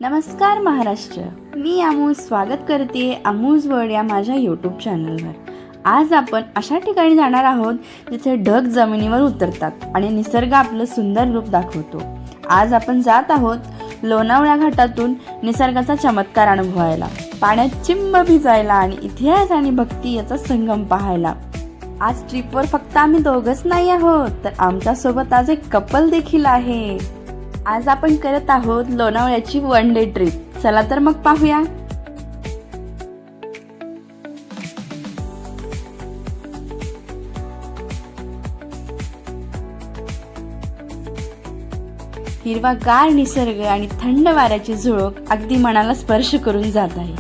नमस्कार महाराष्ट्र, मी अमूज स्वागत करते अमूज वर्ल्ड या माझ्या यूट्यूब चॅनलवर। आज आपण अशा ठिकाणी जाणार आहोत जिथे ढग जमिनीवर उतरतात आणि निसर्ग आपलं सुंदर रूप दाखवतो। आज आपण जात आहोत लोणावळा घाटातून निसर्गाचा चमत्कार अनुभवायला, पाण्यात चिंब भिजायला आणि इतिहास आणि भक्ती याचा संगम पाहायला। आज ट्रिपवर फक्त आम्ही दोघंच नाही आहोत, तर आमच्या सोबत आज एक कपल देखील आहे। आज आपण करत आहोत लोणावळ्याची वन डे ट्रिप। चला तर मग पाहूया। हिरवागार निसर्ग आणि थंड वाऱ्याची झुळूक अगदी मनाला स्पर्श करून जात आहे।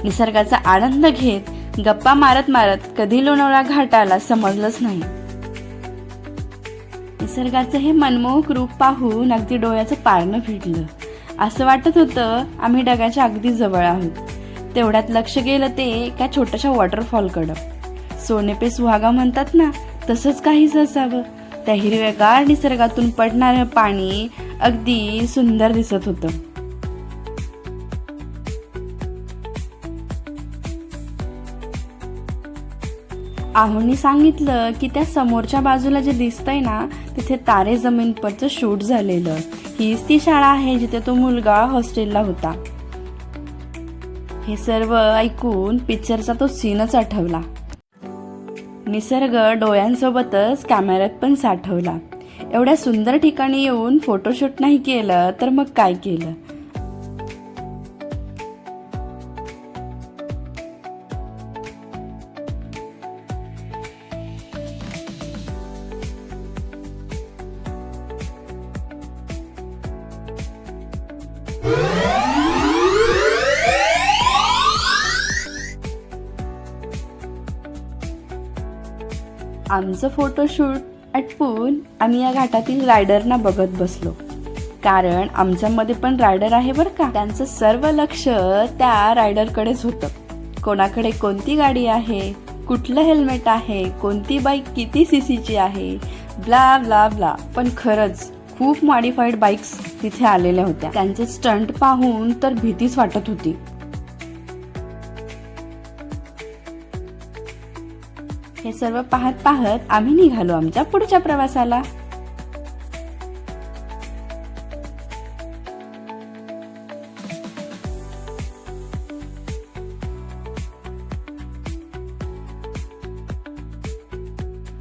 निसर्गाचा आनंद घेत गप्पा मारत मारत कधी लोणावळा घाट आला समजलंच नाही। निसर्गाचं हे मनमोहक रूप पाहून अगदी डोळ्याचं पारणं फिटलं। असं वाटत होतं आम्ही ढगाच्या अगदी जवळ आहोत। तेवढ्यात लक्ष गेलं ते एका छोट्याशा वॉटरफॉलकडं। सोने पे सुहागा म्हणतात ना, तसंच काहीच असावं। त्या हिरव्यागार निसर्गातून पडणारं पाणी अगदी सुंदर दिसत होतं। आहोंनी सांगितलं की त्या समोरच्या बाजूला जे दिसतंय ना, तिथे तारे जमीन परचं शूट झालेलं। हीच ती शाळा आहे जिथे तो मुलगा हॉस्टेलला होता। हे सर्व ऐकून पिक्चरचा तो सीनच आठवला। निसर्ग डोळ्यांसोबतच कॅमेऱ्यात पण साठवला। एवढ्या सुंदर ठिकाणी येऊन फोटोशूट नाही केलं तर मग काय केलं। आमचं फोटोशूट आटपून आम्ही या घाटातील रायडरना बघत बसलो, कारण आमच्यामध्ये पण रायडर आहे बरं का। त्यांचं सर्व लक्ष त्या रायडरकडेच होतं। कोणाकडे कोणती गाडी आहे, कुठलं हेल्मेट आहे, कोणती बाईक किती सीसीची आहे, ब्ला ब्ला ब्ला। पण खरंच खूप मॉडिफाईड बाईक्स तिथे आलेल्या होत्या। त्यांचे स्टंट पाहून तर भीतीच वाटत होती। हे सर्व पाहत पाहत आम्ही निघालो आमच्या पुढच्या प्रवासाला।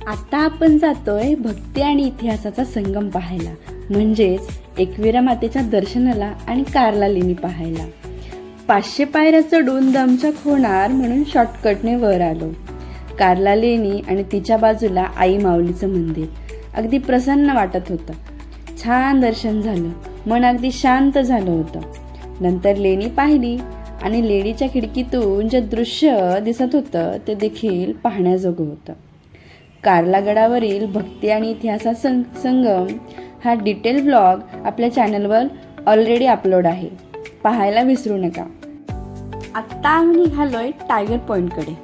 आता आपण जातोय भक्ती आणि इतिहासाचा संगम पाहायला, म्हणजेच एकविरा मातेच्या दर्शनाला आणि कार्ला लेणी पाहायला। 500 पायऱ्या चढून दमछाक होणार म्हणून शॉर्टकटने वर आलो। कार्ला लेणी आणि तिच्या बाजूला आई माऊलीचं मंदिर अगदी प्रसन्न वाटत होतं। छान दर्शन झालं, मन अगदी शांत झालं होतं। नंतर लेणी पाहिली आणि लेणीच्या खिडकीतून जे दृश्य दिसत होतं ते देखील पाहण्याजोगं होतं। कार्ला गडावरील भक्ती आणि इतिहासाचा संगम हा डिटेल ब्लॉग आपल्या चॅनलवर ऑलरेडी अपलोड आहे, पाहायला विसरू नका। आत्ता आम्ही निघालोय टायगर पॉइंटकडे।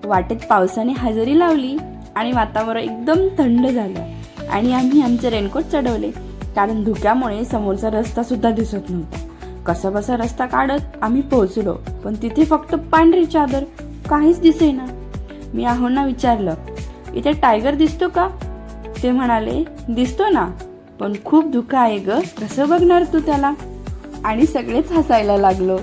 वाटेत पावसाने हजेरी लावली आणि वातावरण एकदम थंड झालं आणि आम्ही आमचे रेनकोट चढवले, कारण धुक्यामुळे समोरचा रस्ता सुद्धा दिसत नव्हता। कसाबसा रस्ता काढत आम्ही पोहोचलो, पण तिथे फक्त पांढरी चादर, काहीच दिसेना। मी आहोंना विचारलं, इथे टायगर दिसतो का? ते म्हणाले, दिसतो ना, पण खूप धुकं आहे ग, कसं बघणार तू त्याला? आणि सगळेच हसायला लागलो।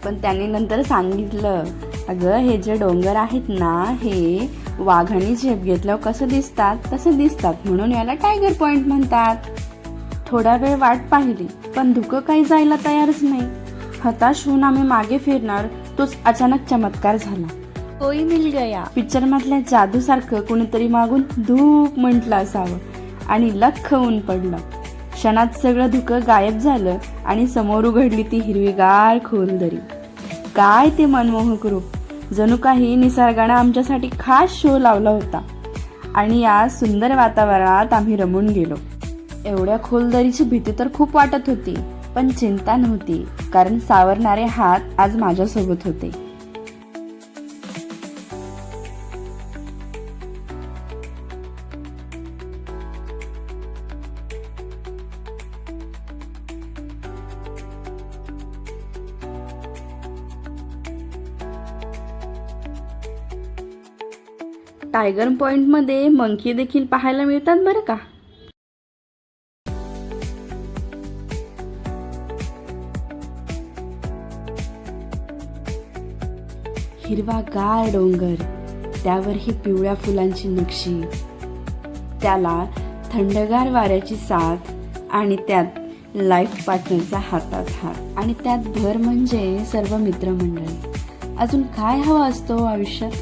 पण त्यांनी नंतर सांगितलं, अगं हे जे डोंगर आहेत ना, हे वाघाने झेप घेतल्यावर कसं दिसतात तसं दिसतात, म्हणून याला टायगर पॉइंट म्हणतात। थोडा वेळ वाट पाहिली, पण धुकं काही जायला तयारच नाही। हताश होऊन आम्ही मागे फिरणार तोच अचानक चमत्कार झाला। कोई मिल गया पिक्चर मधल्या जादू सारखं कोणीतरी मागून धूप म्हटलं असावं आणि लख्ख ऊन पडलं। क्षणात सगळं धुकं गायब झालं आणि समोर उघडली ती हिरवीगार खोलदरी। काय ते मनमोहक रूप, जणू काही निसर्गाने आमच्यासाठी खास शो लावला होता। आणि या सुंदर वातावरणात आम्ही रमून गेलो। एवढ्या खोलदरीची भीती तर खूप वाटत होती, पण चिंता नव्हती, कारण सावरणारे हात आज माझ्यासोबत होते। टायगर पॉइंटमध्ये मंकी देखील पाहायला मिळतात बरं का. हिरवागार डोंगर, त्यावर ही पिवळ्या फुलांची नक्षी, त्याला थंडगार वाऱ्याची साथ आणि त्यात लाईफ पार्टनरचा हातात हात आणि त्यात भर म्हणजे सर्व मित्रमंडळी. अजून काय हवं असतो आयुष्यात.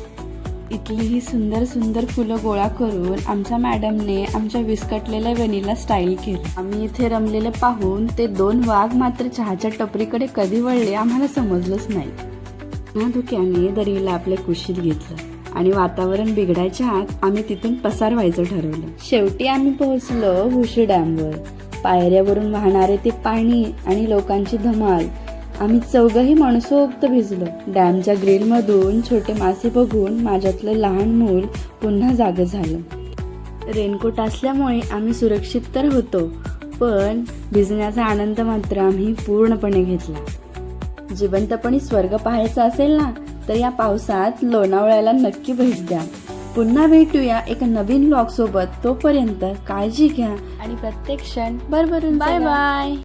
इथली ही सुंदर सुंदर फुलं गोळा करून आमच्या मॅडमने आमच्या विस्कटलेल्या वणीला स्टाईल केली. आम्ही इथे रमलेले पाहून ते 2 वाघ मात्र चहाच्या टपरीकडे कधी वळले आम्हाला समजलंच नाही. ना धुक्याने दरीला आपल्या कुशीत घेतलं आणि वातावरण बिघडायच्या आत आम्ही तिथून पसार व्हायचं ठरवलं. शेवटी आम्ही पोहोचलो भुशी डॅमवर. पायऱ्यावरून वाहणारे ते पाणी आणि लोकांची धमाल. आम्ही 4घंही मनसोक्त भिजलो. डॅमच्या ग्रिलमधून छोटे मासे बघून माझ्यातलं लहान मूल पुन्हा जागं झालं. रेनकोट असल्यामुळे आम्ही सुरक्षित तर होतो, पण भिजण्याचा आनंद मात्र आम्ही पूर्णपणे घेतला. जिवंतपणी स्वर्ग पाहायचा असेल ना, तर या पावसात लोणावळ्याला नक्की भेट द्या. पुन्हा भेटूया एक नवीन व्लॉग सोबत. तोपर्यंत काळजी घ्या आणि प्रत्येक क्षण भरभरून. Bye bye.